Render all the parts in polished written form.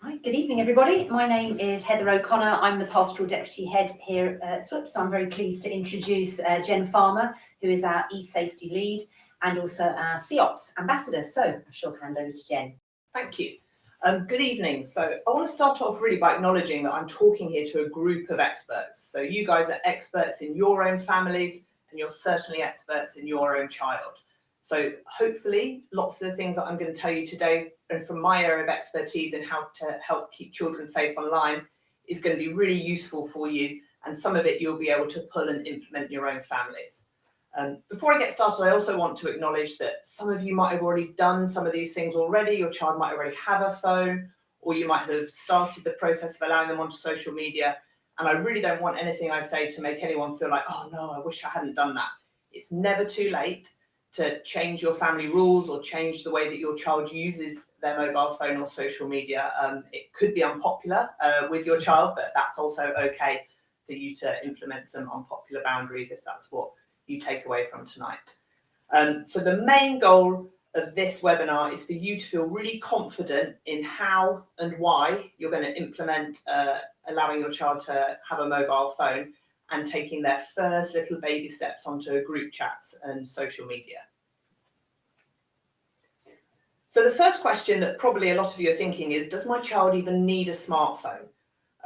Hi, good evening, everybody. My name is Heather O'Connor. I'm the Pastoral Deputy Head here at SWPS. I'm very pleased to introduce Jen Farmer, who is our e-safety lead and also our COPS ambassador. So I shall hand over to Jen. Thank you. Good evening. So I want to start off really by acknowledging that I'm talking here to a group of experts. So you guys are experts in your own families, and you're certainly experts in your own child. So hopefully lots of the things that I'm going to tell you today and from my area of expertise in how to help keep children safe online is going to be really useful for you, and some of it you'll be able to pull and implement in your own families. Before I get started, I also want to acknowledge that some of you might have already done some of these things already. Your child might already have a phone, or you might have started the process of allowing them onto social media. And I really don't want anything I say to make anyone feel like, oh no, I wish I hadn't done that. It's never too late to change your family rules or change the way that your child uses their mobile phone or social media. It could be unpopular with your child, but that's also okay for you to implement some unpopular boundaries if that's what you take away from tonight. So the main goal of this webinar is for you to feel really confident in how and why you're going to implement allowing your child to have a mobile phone and taking their first little baby steps onto group chats and social media. So the first question that probably a lot of you are thinking is, does my child even need a smartphone?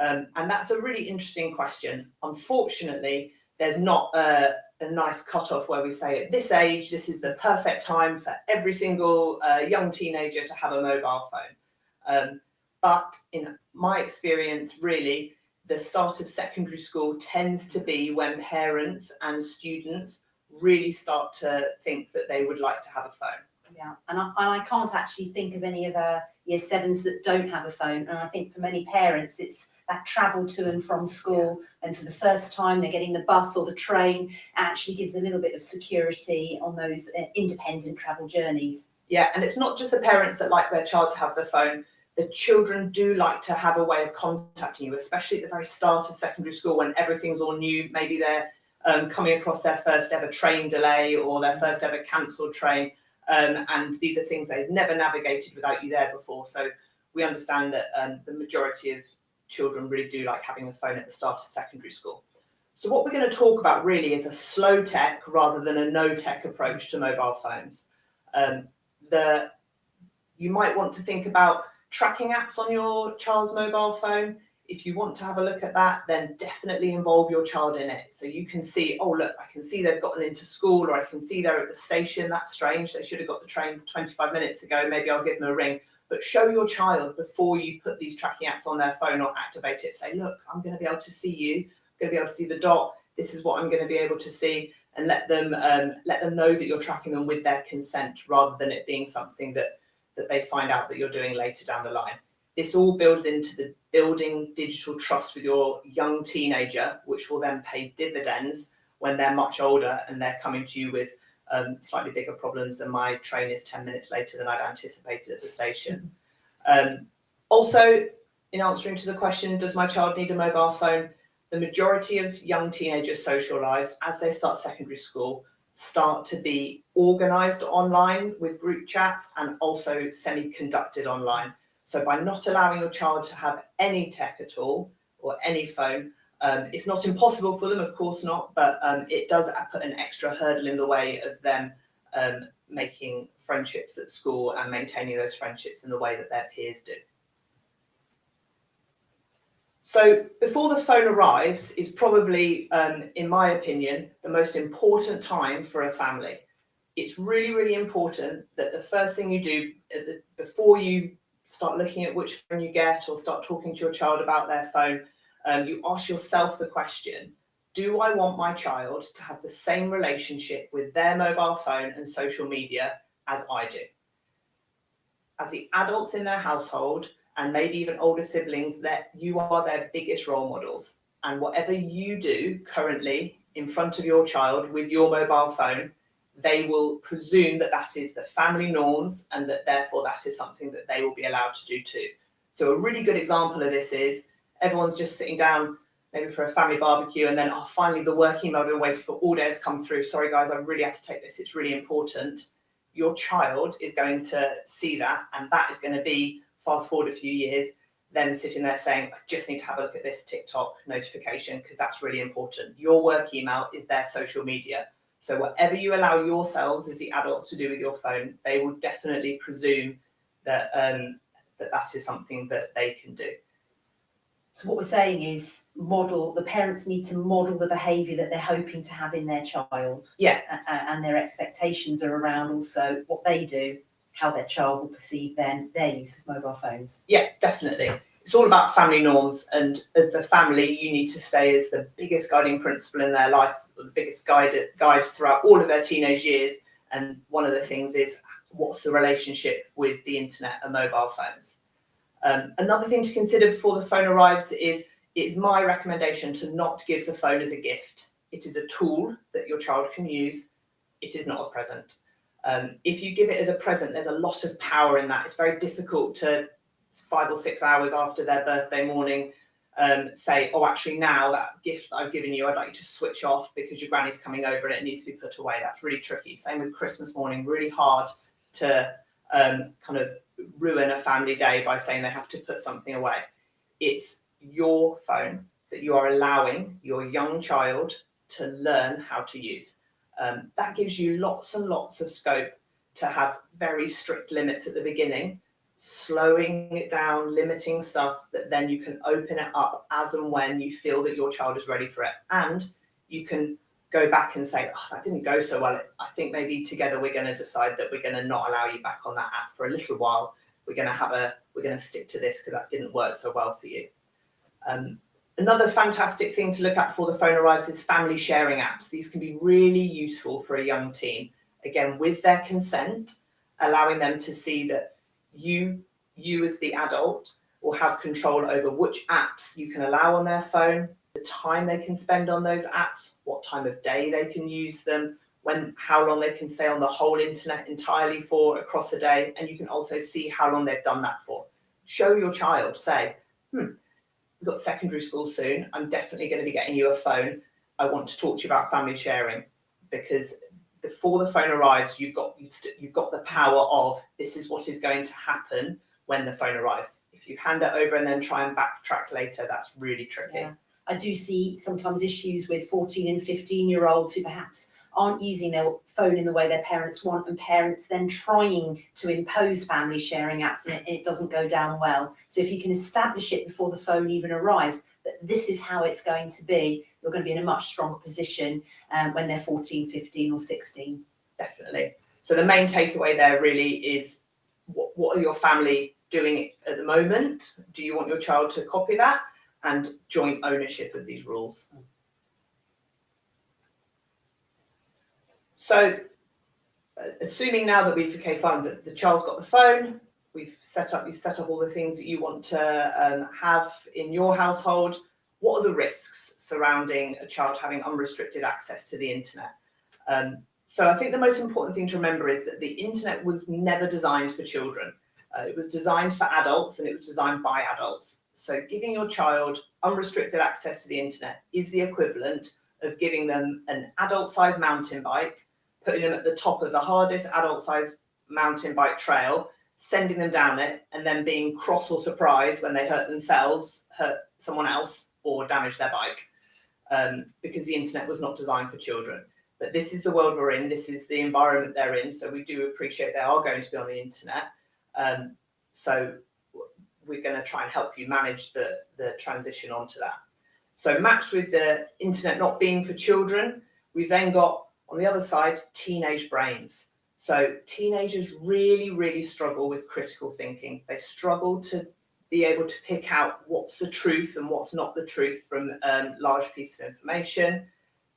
And that's a really interesting question. Unfortunately, there's not a nice cutoff where we say at this age, this is the perfect time for every single young teenager to have a mobile phone. But in my experience, really, the start of secondary school tends to be when parents and students really start to think that they would like to have a phone. Yeah, and I can't actually think of any of our year sevens that don't have a phone. And I think for many parents, it's that travel to and from school, and for the first time they're getting the bus or the train, actually gives a little bit of security on those independent travel journeys. Yeah, and it's not just the parents that like their child to have the phone. The children do like to have a way of contacting you, especially at the very start of secondary school when everything's all new. Maybe they're coming across their first ever train delay or their first ever cancelled train. And these are things they've never navigated without you there before. So we understand that the majority of children really do like having a phone at the start of secondary school. So what we're going to talk about really is a slow tech rather than a no tech approach to mobile phones. You might want to think about tracking apps on your child's mobile phone. If you want to have a look at that, then definitely involve your child in it. So you can see, oh, look, I can see they've gotten into school, or I can see they're at the station. That's strange. They should have got the train 25 minutes ago. Maybe I'll give them a ring. But show your child before you put these tracking apps on their phone or activate it. Say, look, I'm going to be able to see you. I'm going to be able to see the dot. This is what I'm going to be able to see. And let them know that you're tracking them with their consent, rather than it being something that they find out that you're doing later down the line. This all builds into the building digital trust with your young teenager, which will then pay dividends when they're much older and they're coming to you with slightly bigger problems, and my train is 10 minutes later than I'd anticipated at the station. Also, in answering to the question, does my child need a mobile phone? The majority of young teenagers' social lives, as they start secondary school, start to be organised online with group chats and also semi-conducted online. So by not allowing your child to have any tech at all or any phone, it's not impossible for them, of course not, but it does put an extra hurdle in the way of them making friendships at school and maintaining those friendships in the way that their peers do. So before the phone arrives is probably, in my opinion, the most important time for a family. It's really, really important that the first thing you do before you start looking at which phone you get or start talking to your child about their phone, you ask yourself the question, do I want my child to have the same relationship with their mobile phone and social media as I do? As the adults in their household, and maybe even older siblings, that you are their biggest role models. And whatever you do currently in front of your child with your mobile phone, they will presume that that is the family norms and that therefore that is something that they will be allowed to do too. So a really good example of this is everyone's just sitting down maybe for a family barbecue, and then finally the work email I've been waiting for all day has come through. Sorry guys, I really have to take this, it's really important. Your child is going to see that, and that is going to be, fast forward a few years, them sitting there saying, I just need to have a look at this TikTok notification because that's really important. Your work email is their social media. So whatever you allow yourselves as the adults to do with your phone, they will definitely presume that that is something that they can do. So what we're saying is the parents need to model the behaviour that they're hoping to have in their child. Yeah. And their expectations are around also what they do, how their child will perceive their use of mobile phones. Yeah, definitely. It's all about family norms, and as a family, you need to stay as the biggest guiding principle in their life, the biggest guide throughout all of their teenage years. And one of the things is, what's the relationship with the internet and mobile phones? Another thing to consider before the phone arrives is, it's my recommendation to not give the phone as a gift. It is a tool that your child can use. It is not a present. If you give it as a present, there's a lot of power in that. It's very difficult to 5 or 6 hours after their birthday morning say, oh, actually now that gift that I've given you, I'd like you to switch off because your granny's coming over and it needs to be put away. That's really tricky. Same with Christmas morning, really hard to kind of ruin a family day by saying they have to put something away. It's your phone that you are allowing your young child to learn how to use. That gives you lots and lots of scope to have very strict limits at the beginning, slowing it down, limiting stuff that then you can open it up as and when you feel that your child is ready for it. And you can go back and say, oh, that didn't go so well. I think maybe together we're going to decide that we're going to not allow you back on that app for a little while. We're going to stick to this because that didn't work so well for you. Another fantastic thing to look at before the phone arrives is family sharing apps. These can be really useful for a young teen. Again, with their consent, allowing them to see that you as the adult will have control over which apps you can allow on their phone, the time they can spend on those apps, what time of day they can use them, how long they can stay on the whole internet entirely for across a day, and you can also see how long they've done that for. Show your child, say, we've got secondary school soon, I'm definitely going to be getting you a phone. I want to talk to you about family sharing, because before the phone arrives, you've got the power of, this is what is going to happen when the phone arrives. If you hand it over and then try and backtrack later, that's really tricky. Yeah. I do see sometimes issues with 14 and 15-year-olds who perhaps aren't using their phone in the way their parents want, and parents then trying to impose family sharing apps, and it doesn't go down well. So if you can establish it before the phone even arrives, that this is how it's going to be, you're going to be in a much stronger position when they're 14, 15 or 16. Definitely. So the main takeaway there really is, what are your family doing at the moment? Do you want your child to copy that? And joint ownership of these rules. So assuming now that we've fine, that the child's got the phone, you've set up all the things that you want to have in your household, what are the risks surrounding a child having unrestricted access to the internet? So I think the most important thing to remember is that the internet was never designed for children. It was designed for adults, and it was designed by adults. So giving your child unrestricted access to the internet is the equivalent of giving them an adult-sized mountain bike, putting them at the top of the hardest adult-sized mountain bike trail, sending them down it, and then being cross or surprised when they hurt themselves, hurt someone else, or damage their bike, because the internet was not designed for children. But this is the world we're in. This is the environment they're in. So we do appreciate they are going to be on the internet. So we're going to try and help you manage the transition onto that. So matched with the internet not being for children, we've then got, on the other side, teenage brains. So teenagers really, really struggle with critical thinking. They struggle to be able to pick out what's the truth and what's not the truth from large pieces of information.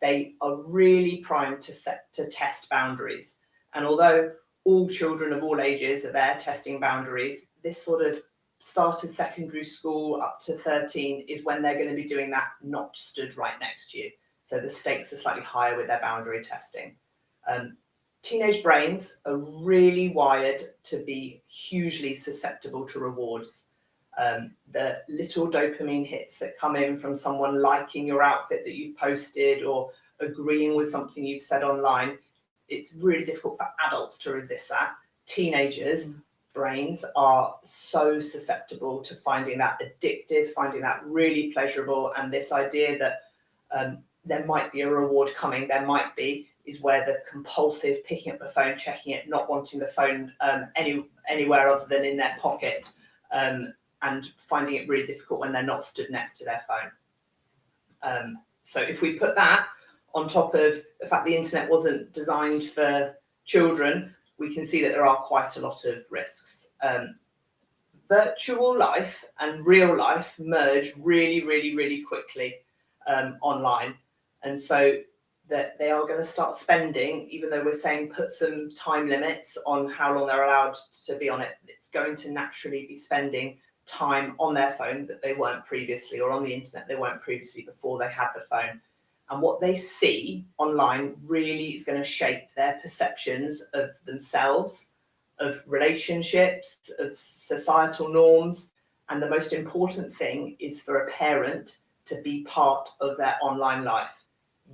They are really primed to test boundaries. And although all children of all ages are there testing boundaries, this sort of start of secondary school up to 13 is when they're going to be doing that, not stood right next to you. So the stakes are slightly higher with their boundary testing. Teenage brains are really wired to be hugely susceptible to rewards. The little dopamine hits that come in from someone liking your outfit that you've posted or agreeing with something you've said online, it's really difficult for adults to resist that. Teenagers brains are so susceptible to finding that addictive, finding that really pleasurable, and this idea that there might be a reward coming, is where the compulsive picking up the phone, checking it, not wanting the phone anywhere other than in their pocket, and finding it really difficult when they're not stood next to their phone. So if we put that on top of the fact the internet wasn't designed for children, we can see that there are quite a lot of risks. Virtual life and real life merge really, really, really quickly online. And so that they are going to start spending, even though we're saying put some time limits on how long they're allowed to be on it, it's going to naturally be spending time on their phone that they weren't previously, or on the internet they weren't previously before they had the phone. And what they see online really is going to shape their perceptions of themselves, of relationships, of societal norms. And the most important thing is for a parent to be part of their online life.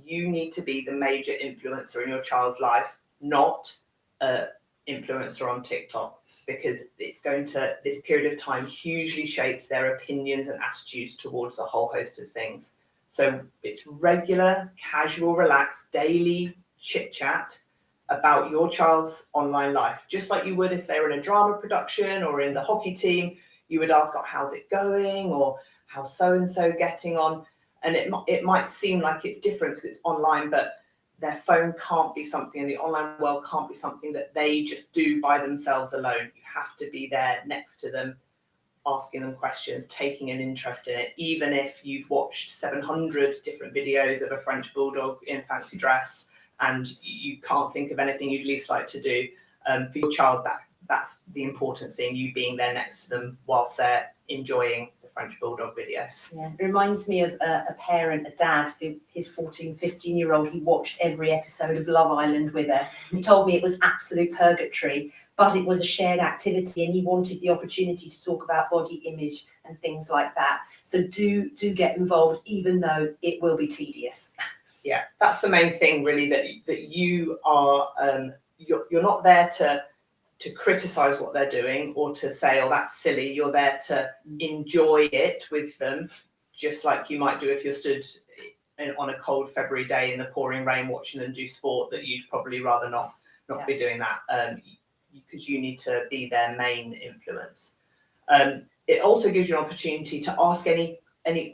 You need to be the major influencer in your child's life, not an influencer on TikTok, because it's going to, this period of time hugely shapes their opinions and attitudes towards a whole host of things. So it's regular, casual, relaxed, daily chit chat about your child's online life, just like you would if they were in a drama production or in the hockey team. You would ask, oh, how's it going? Or how's so-and-so getting on? And it might seem like it's different because it's online, but their phone can't be something, and the online world can't be something that they just do by themselves alone. You have to be there next to them, asking them questions, taking an interest in it, even if you've watched 700 different videos of a French bulldog in fancy dress and you can't think of anything you'd least like to do. For your child, that's the important thing, you being there next to them whilst they're enjoying the French bulldog videos. Yeah, it reminds me of a parent, a dad, who his 14, 15-year-old, he watched every episode of Love Island with her. He told me it was absolute purgatory, but it was a shared activity and he wanted the opportunity to talk about body image and things like that. So do get involved, even though it will be tedious. Yeah, that's the main thing really, that you are, you're not there to criticize what they're doing or to say, oh, that's silly. You're there to enjoy it with them, just like you might do if you're stood on a cold February day in the pouring rain watching them do sport that you'd probably rather not be doing that, because you need to be their main influence. It also gives you an opportunity to ask any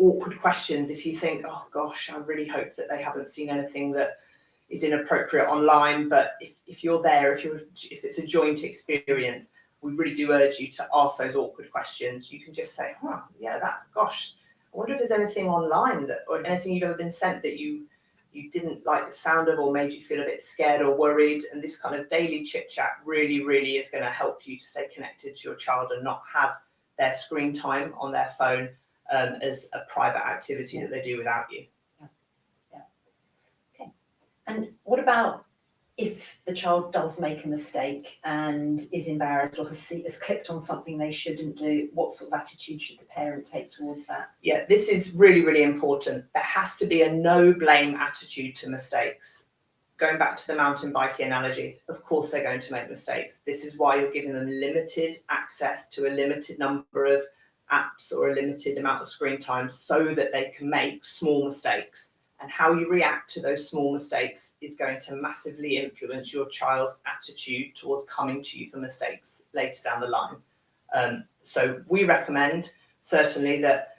awkward questions. If you think, oh gosh, I really hope that they haven't seen anything that is inappropriate online, but if you're there, if it's a joint experience, we really do urge you to ask those awkward questions. You can just say, oh yeah, gosh, I wonder if there's anything online or anything you've ever been sent that you didn't like the sound of or made you feel a bit scared or worried. And this kind of daily chit chat really, really is going to help you to stay connected to your child and not have their screen time on their phone as a private activity that they do without you. And what about if the child does make a mistake and is embarrassed or has clicked on something they shouldn't do? What sort of attitude should the parent take towards that? Yeah, this is really, really important. There has to be a no blame attitude to mistakes. Going back to the mountain biking analogy, of course they're going to make mistakes. This is why you're giving them limited access to a limited number of apps or a limited amount of screen time so that they can make small mistakes. And how you react to those small mistakes is going to massively influence your child's attitude towards coming to you for mistakes later down the line. So we recommend certainly that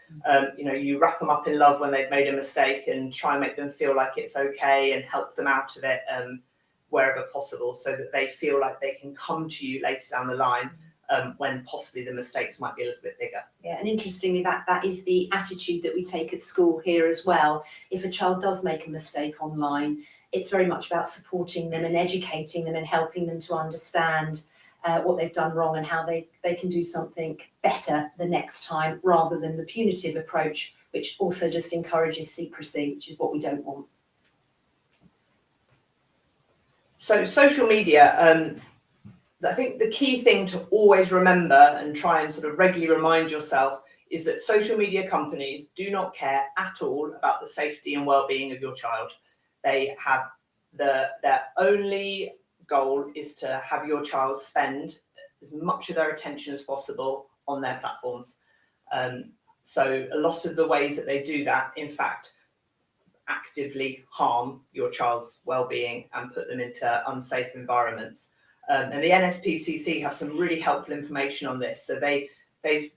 you wrap them up in love when they've made a mistake and try and make them feel like it's okay and help them out of it wherever possible, so that they feel like they can come to you later down the line when possibly the mistakes might be a little bit bigger. Yeah, and interestingly, that is the attitude that we take at school here as well. If a child does make a mistake online, it's very much about supporting them and educating them and helping them to understand what they've done wrong and how they can do something better the next time, rather than the punitive approach, which also just encourages secrecy, which is what we don't want. So social media, I think the key thing to always remember and try and sort of regularly remind yourself is that social media companies do not care at all about the safety and well-being of your child. They have their only goal is to have your child spend as much of their attention as possible on their platforms. So a lot of the ways that they do that, in fact, actively harm your child's well-being and put them into unsafe environments. And the NSPCC have some really helpful information on this. So they've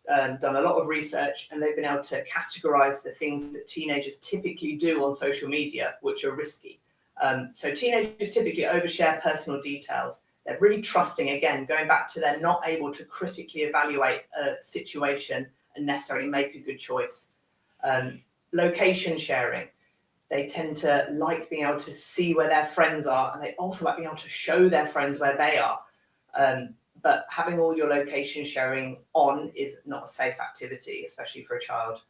done a lot of research, and they've been able to categorize the things that teenagers typically do on social media, which are risky. So teenagers typically overshare personal details. They're really trusting, again, going back to they're not able to critically evaluate a situation and necessarily make a good choice. Location sharing. They tend to like being able to see where their friends are, and they also like being able to show their friends where they are. But having all your location sharing on is not a safe activity, especially for a child.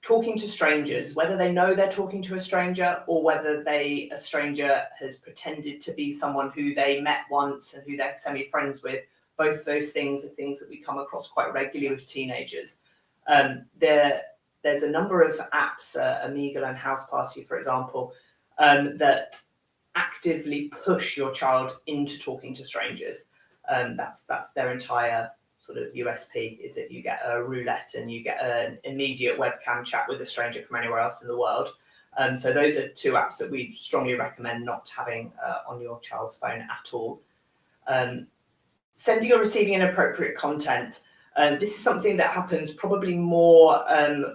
Talking to strangers, whether they know they're talking to a stranger or whether a stranger has pretended to be someone who they met once and who they're semi-friends with, both those things are things that we come across quite regularly with teenagers. There's a number of apps, Omegle and House Party, for example, that actively push your child into talking to strangers. That's their entire sort of USP, is that you get a roulette and you get an immediate webcam chat with a stranger from anywhere else in the world. So those are two apps that we strongly recommend not having on your child's phone at all. Sending or receiving inappropriate content. This is something that happens probably more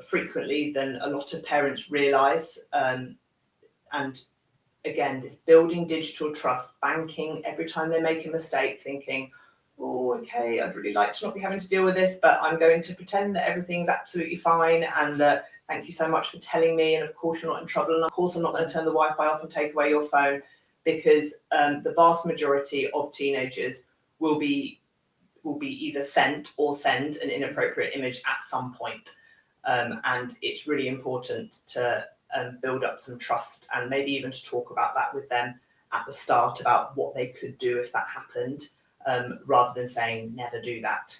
frequently than a lot of parents realise. And again, this building digital trust, banking every time they make a mistake, thinking, oh, okay, I'd really like to not be having to deal with this, but I'm going to pretend that everything's absolutely fine, and that thank you so much for telling me, and of course you're not in trouble, and of course I'm not going to turn the Wi-Fi off and take away your phone, because the vast majority of teenagers will be either sent or send an inappropriate image at some point. And it's really important to build up some trust, and maybe even to talk about that with them at the start about what they could do if that happened, rather than saying never do that,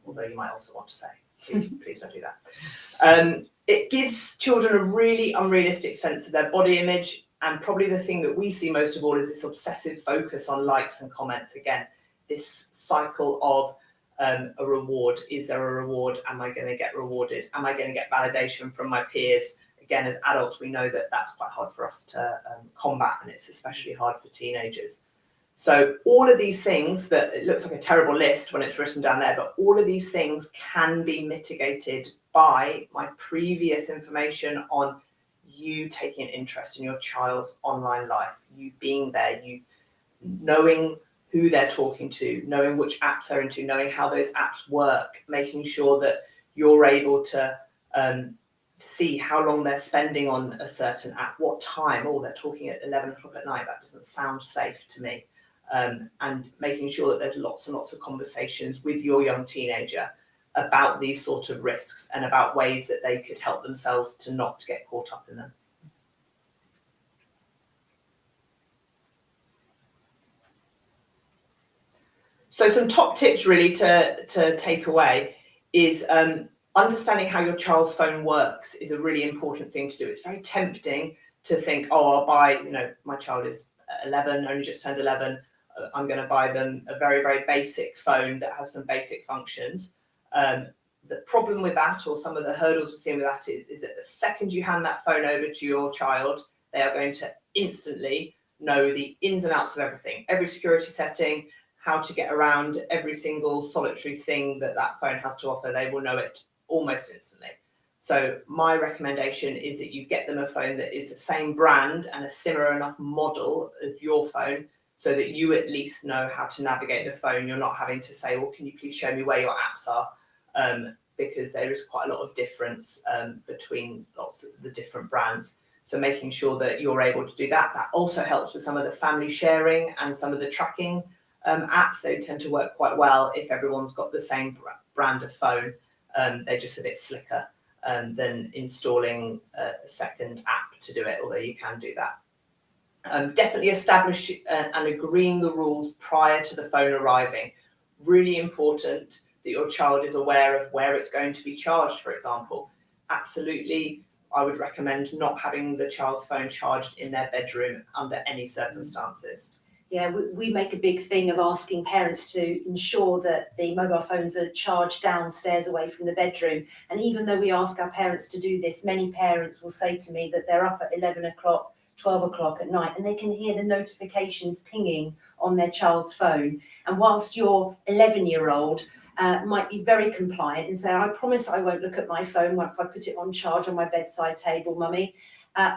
although you might also want to say please don't do that. It gives children a really unrealistic sense of their body image, and probably the thing that we see most of all is this obsessive focus on likes and comments. Again, this cycle of a reward. Is there a reward? Am I going to get rewarded? Am I going to get validation from my peers? Again, as adults, we know that that's quite hard for us to combat, and it's especially hard for teenagers. So all of these things, that it looks like a terrible list when it's written down there, but all of these things can be mitigated by my previous information on you taking an interest in your child's online life, you being there, you knowing who they're talking to, knowing which apps they're into, knowing how those apps work, making sure that you're able to see how long they're spending on a certain app, what time. Oh, they're talking at 11 o'clock at night. That doesn't sound safe to me. And making sure that there's lots and lots of conversations with your young teenager about these sort of risks and about ways that they could help themselves to not get caught up in them. So some top tips really to take away is understanding how your child's phone works is a really important thing to do. It's very tempting to think, oh, I'll buy, my child is 11, only just turned 11. I'm going to buy them a very, very basic phone that has some basic functions. The problem with that, or some of the hurdles we're seeing with that, is that the second you hand that phone over to your child, they are going to instantly know the ins and outs of everything, every security setting, how to get around every single solitary thing that phone has to offer. They will know it almost instantly. So my recommendation is that you get them a phone that is the same brand and a similar enough model of your phone, so that you at least know how to navigate the phone. You're not having to say, well, can you please show me where your apps are? Because there is quite a lot of difference between lots of the different brands. So making sure that you're able to do that. That also helps with some of the family sharing and some of the tracking apps. They tend to work quite well if everyone's got the same brand of phone. They're just a bit slicker than installing a second app to do it, although you can do that. Definitely establish and agreeing the rules prior to the phone arriving. Really important that your child is aware of where it's going to be charged, for example. Absolutely, I would recommend not having the child's phone charged in their bedroom under any circumstances. Yeah, we make a big thing of asking parents to ensure that the mobile phones are charged downstairs away from the bedroom. And even though we ask our parents to do this, many parents will say to me that they're up at 11 o'clock, 12 o'clock at night, and they can hear the notifications pinging on their child's phone. And whilst your 11-year-old might be very compliant and say, I promise I won't look at my phone once I put it on charge on my bedside table, mummy.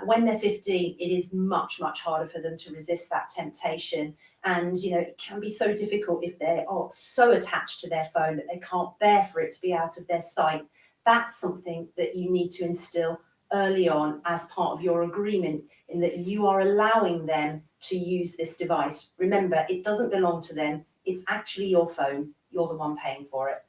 When they're 15, it is much, much harder for them to resist that temptation. And, it can be so difficult if they are so attached to their phone that they can't bear for it to be out of their sight. That's something that you need to instill early on as part of your agreement, in that you are allowing them to use this device. Remember, it doesn't belong to them. It's actually your phone. You're the one paying for it.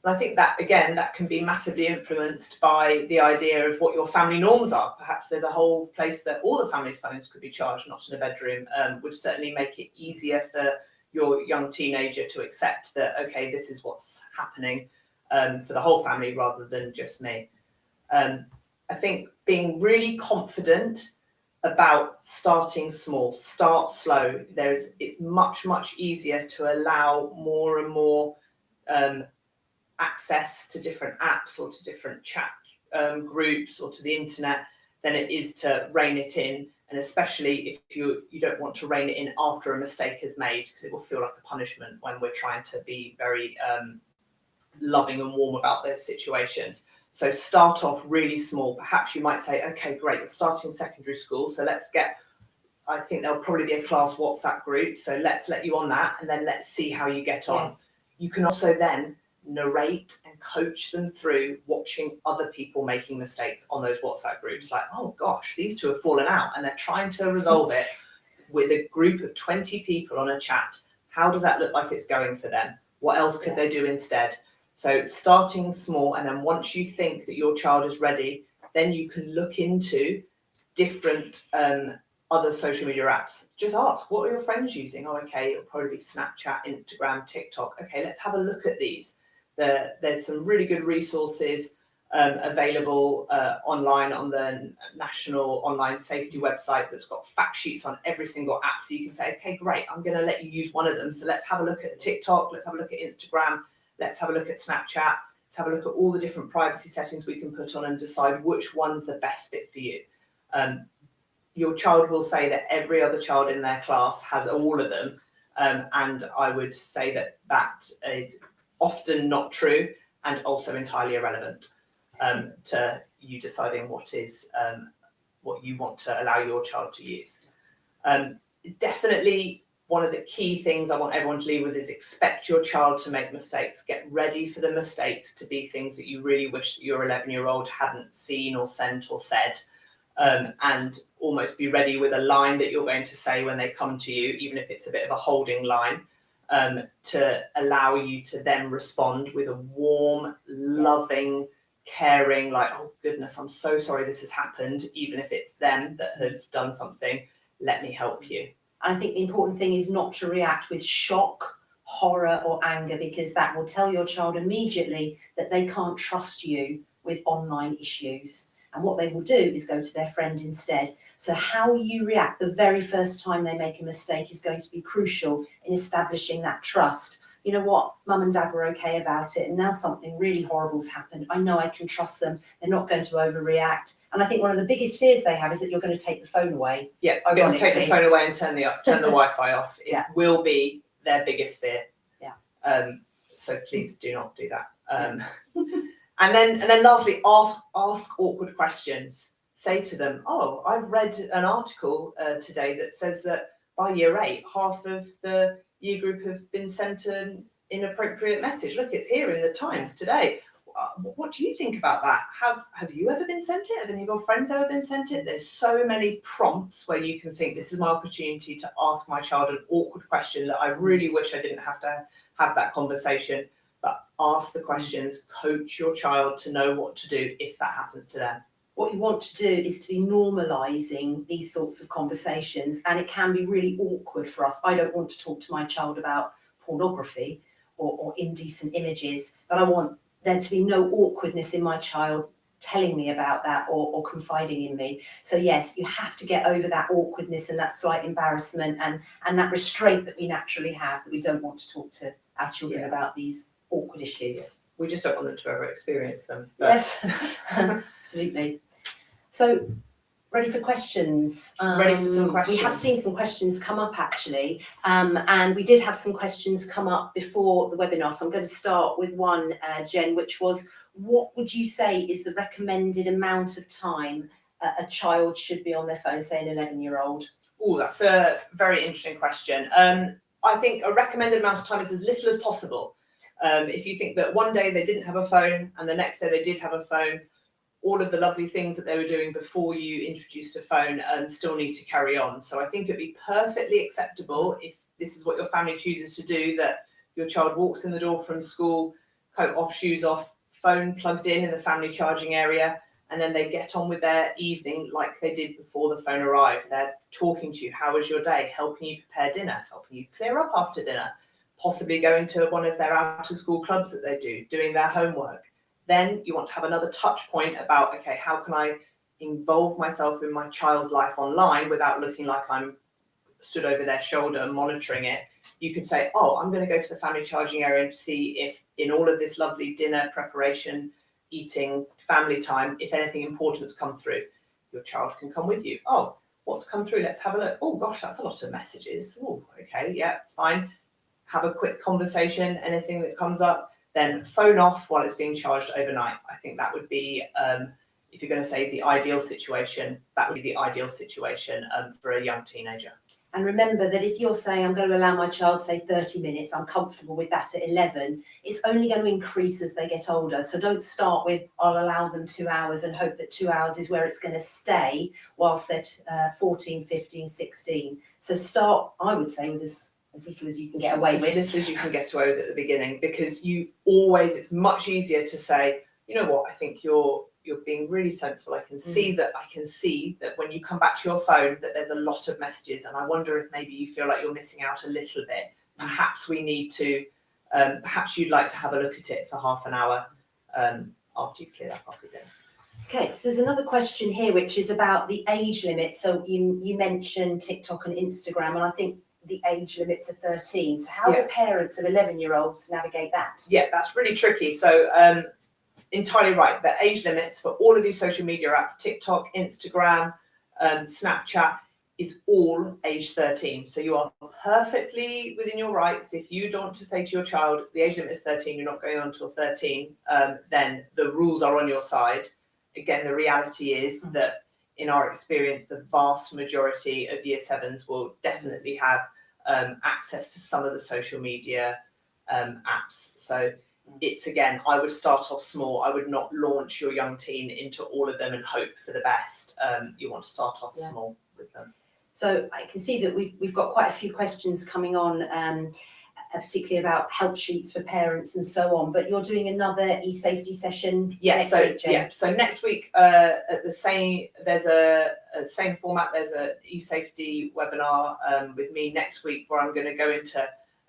And I think that, again, that can be massively influenced by the idea of what your family norms are. Perhaps there's a whole place that all the family's phones could be charged, not in a bedroom, would certainly make it easier for your young teenager to accept that, okay, this is what's happening for the whole family rather than just me. I think being really confident about starting small, start slow. It's much, much easier to allow more and more access to different apps or to different chat groups or to the internet than it is to rein it in. And especially if you don't want to rein it in after a mistake is made, because it will feel like a punishment when we're trying to be very loving and warm about those situations. So start off really small. Perhaps you might say, okay, great, you're starting secondary school, so I think there'll probably be a class WhatsApp group, so let's let you on that, and then let's see how you get on. Yes. You can also then narrate and coach them through watching other people making mistakes on those WhatsApp groups. Like, oh gosh, these two have fallen out and they're trying to resolve it with a group of 20 people on a chat. How does that look like it's going for them? What else could they do instead? So starting small, and then once you think that your child is ready, then you can look into different other social media apps. Just ask, what are your friends using? Oh, okay, it'll probably be Snapchat, Instagram, TikTok. Okay, let's have a look at these. There's some really good resources available online on the National Online Safety website that's got fact sheets on every single app. So you can say, okay, great, I'm going to let you use one of them. So let's have a look at TikTok, let's have a look at Instagram, let's have a look at Snapchat, let's have a look at all the different privacy settings we can put on and decide which one's the best fit for you. Your child will say that every other child in their class has all of them. And I would say that is often not true and also entirely irrelevant to you deciding what you want to allow your child to use. Definitely one of the key things I want everyone to leave with is expect your child to make mistakes. Get ready for the mistakes to be things that you really wish that your 11-year-old hadn't seen or sent or said. And almost be ready with a line that you're going to say when they come to you, even if it's a bit of a holding line, to allow you to then respond with a warm, loving, caring, like, oh goodness, I'm so sorry this has happened, even if it's them that have done something, let me help you. I think the important thing is not to react with shock, horror or anger, because that will tell your child immediately that they can't trust you with online issues. And what they will do is go to their friend instead. So how you react the very first time they make a mistake is going to be crucial in establishing that trust. You know what, mum and dad were okay about it, and now something really horrible's happened. I know I can trust them. They're not going to overreact. And I think one of the biggest fears they have is that you're going to take the phone away. Yeah, I'm going to take the phone away and turn the Wi-Fi off. It will be their biggest fear. Yeah. So please do not do that. And then lastly, ask awkward questions. Say to them, oh, I've read an article today that says that by year 8, half of the year group have been sent an inappropriate message. Look, it's here in the Times today. What do you think about that? Have you ever been sent it? Have any of your friends ever been sent it? There's so many prompts where you can think, this is my opportunity to ask my child an awkward question that I really wish I didn't have to have that conversation. But ask the questions, coach your child to know what to do if that happens to them. What you want to do is to be normalising these sorts of conversations, and it can be really awkward for us. I don't want to talk to my child about pornography or indecent images, but I want there to be no awkwardness in my child telling me about that or confiding in me. So yes, you have to get over that awkwardness and that slight embarrassment and that restraint that we naturally have, that we don't want to talk to our children about these awkward issues. We just don't want them to ever experience them. But... Yes, absolutely. So, ready for questions? Ready for some questions. We have seen some questions come up actually, and we did have some questions come up before the webinar. So I'm going to start with one, Jen, which was, what would you say is the recommended amount of time a child should be on their phone, say an 11-year-old? Oh, that's a very interesting question. I think a recommended amount of time is as little as possible. If you think that one day they didn't have a phone and the next day they did have a phone, all of the lovely things that they were doing before you introduced a phone still need to carry on. So I think it'd be perfectly acceptable if this is what your family chooses to do, that your child walks in the door from school, coat off, shoes off, phone plugged in the family charging area, and then they get on with their evening like they did before the phone arrived. They're talking to you, how was your day, helping you prepare dinner, helping you clear up after dinner, possibly going to one of their out of school clubs that they do, doing their homework. Then you want to have another touch point about, okay, how can I involve myself in my child's life online without looking like I'm stood over their shoulder monitoring it. You could say, oh, I'm going to go to the family charging area and see if in all of this lovely dinner preparation, eating, family time, if anything important's come through. Your child can come with you. Oh, what's come through? Let's have a look. Oh gosh, that's a lot of messages. Oh, okay, yeah, fine. Have a quick conversation, anything that comes up, then phone off while it's being charged overnight. I think that would be, if you're going to say the ideal situation, that would be the ideal situation for a young teenager. And remember that if you're saying, I'm going to allow my child, say 30 minutes, I'm comfortable with that at 11, it's only going to increase as they get older. So don't start with, I'll allow them 2 hours and hope that 2 hours is where it's going to stay whilst they're 14, 15, 16. So start, I would say, with as little as you can get away with. As little as you can get away with at the beginning, because you always, it's much easier to say, you know what, I think you're being really sensible. I can see that when you come back to your phone that there's a lot of messages, and I wonder if maybe you feel like you're missing out a little bit. Perhaps we need to, perhaps you'd like to have a look at it for half an hour after you've cleared up after dinner. Okay, so there's another question here which is about the age limit. So you mentioned TikTok and Instagram, and I think the age limits are 13. So how do parents of 11-year-olds navigate that? Yeah, that's really tricky. So entirely right. The age limits for all of these social media apps, TikTok, Instagram, Snapchat, is all age 13. So you are perfectly within your rights. If you don't want to say to your child, the age limit is 13, you're not going on until 13, then the rules are on your side. Again, the reality is that in our experience, the vast majority of year 7s will definitely have access to some of the social media apps. So it's, again, I would start off small. I would not launch your young teen into all of them and hope for the best. You want to start off small with them. So I can see that we've got quite a few questions coming on, particularly about help sheets for parents and so on. But you're doing another e-safety session next week, Jane? So next week, at the same, there's a same format. There's an e-safety webinar with me next week, where I'm going to go into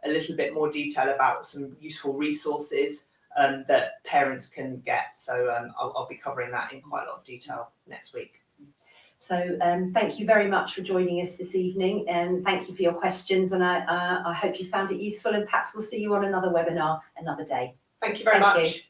a little bit more detail about some useful resources that parents can get. So I'll be covering that in quite a lot of detail next week. So thank you very much for joining us this evening, and thank you for your questions, and I hope you found it useful, and perhaps we'll see you on another webinar another day. Thank you very much.